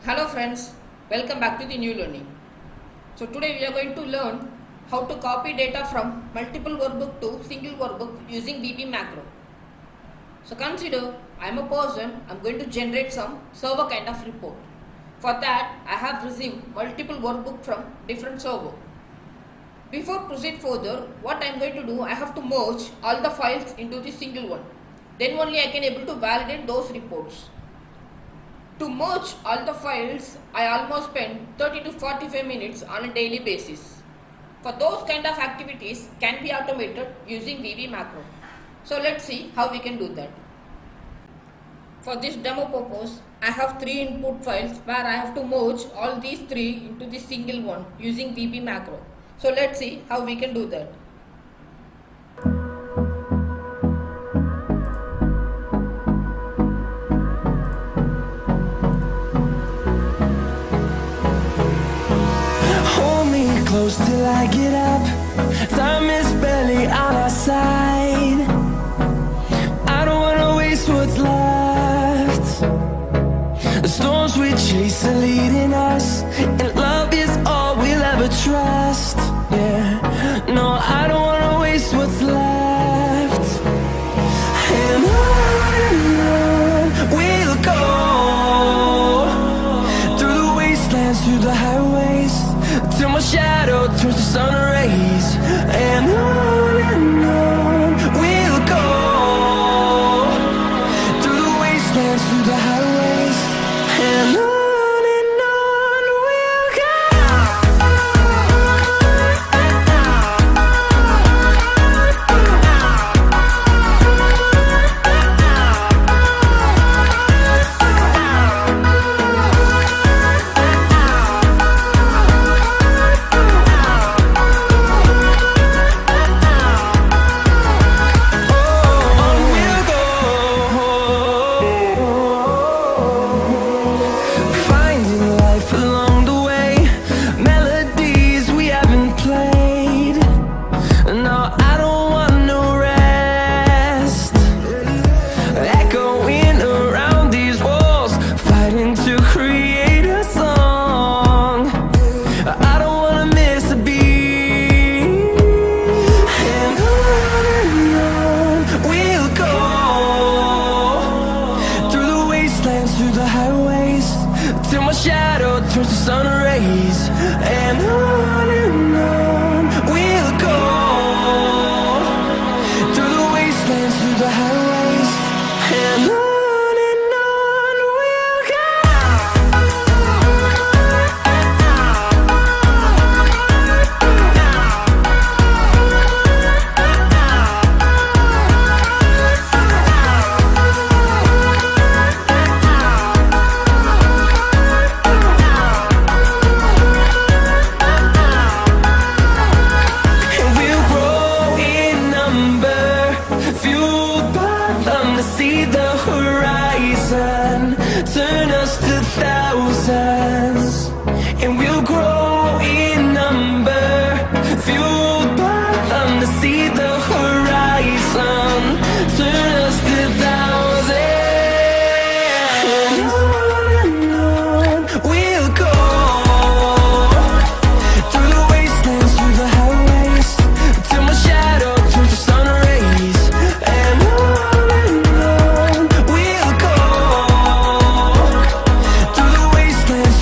Hello friends, welcome back to the new learning. So today we are going to learn how to copy data from multiple workbook to single workbook using VB macro. So consider I am a person, I am going to generate some server kind of report. For that I have received multiple workbook from different server. Before proceed further, what I am going to do, I have to merge all the files into the single one. Then only I can able to validate those reports. To merge all the files, I almost spend 30 to 45 minutes on a daily basis. For those kind of activities can be automated using VB macro. So let's see how we can do that. For this demo purpose, I have 3 input files where I have to merge all these 3 into the single one using VB macro. So let's see how we can do that. Close till I get up, time is barely on our side. I don't wanna waste what's left. The storms we chase are leading us, and love is all we'll ever trust. Yeah, no, I don't wanna waste what's left. And on we'll go, through the wastelands, through the highways, till my shadow turns to sun rays. And on we'll go, through the wastelands, through the highways, and on we'll go. Through the highways, till my shadow turns to sun rays. And on we'll go, through the wastelands, through the highways, and on we'll go. See the horizon turn us to thousands, and we'll grow in number, fueled by them to see the horizon turn us to thousands. And on we'll go, through the wastelands, through the highways, till my shadow turns to sun rays. And we'll go, through the wastelands,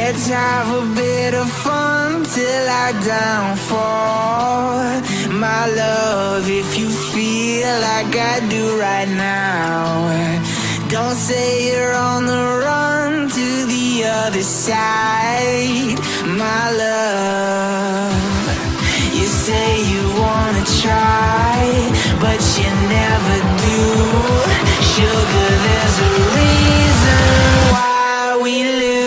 Let's have a bit of fun till I downfall. My love, if you feel like I do right now, don't say you're on the run to the other side. My love, you say you wanna try, but you never do. Sugar, there's a reason why we lose.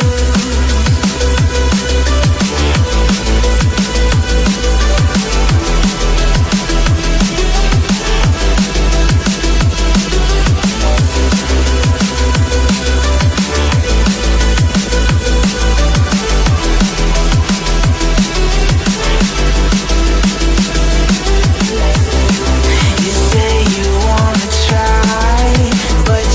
You say you wanna try, but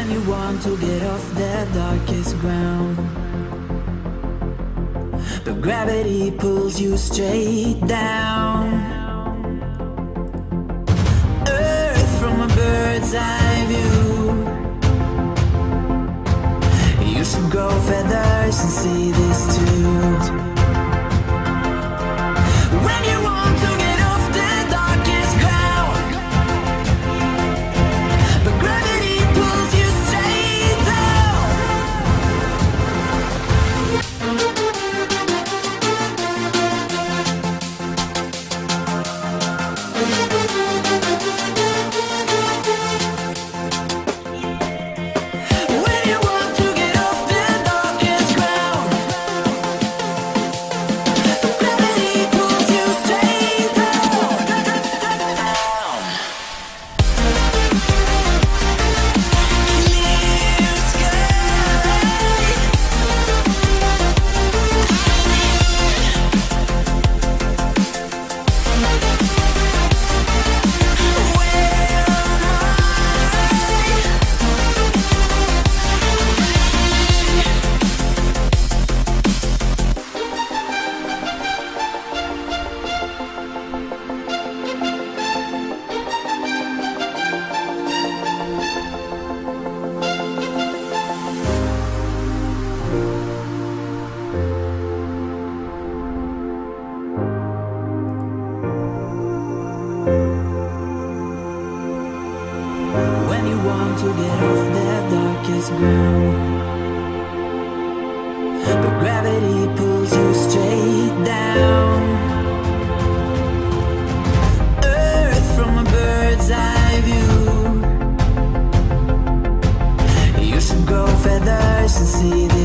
When you want to get off the darkest ground, but gravity pulls you straight down. Earth from a bird's eye view. You should grow feathers and see this too. When you want to get off the darkest ground, but gravity pulls you straight down. When you want to get off the darkest ground, but gravity pulls you straight down. Clear When you want to get off the darkest ground, but gravity pulls you straight down. Earth from a bird's eye view. You should grow feathers and see this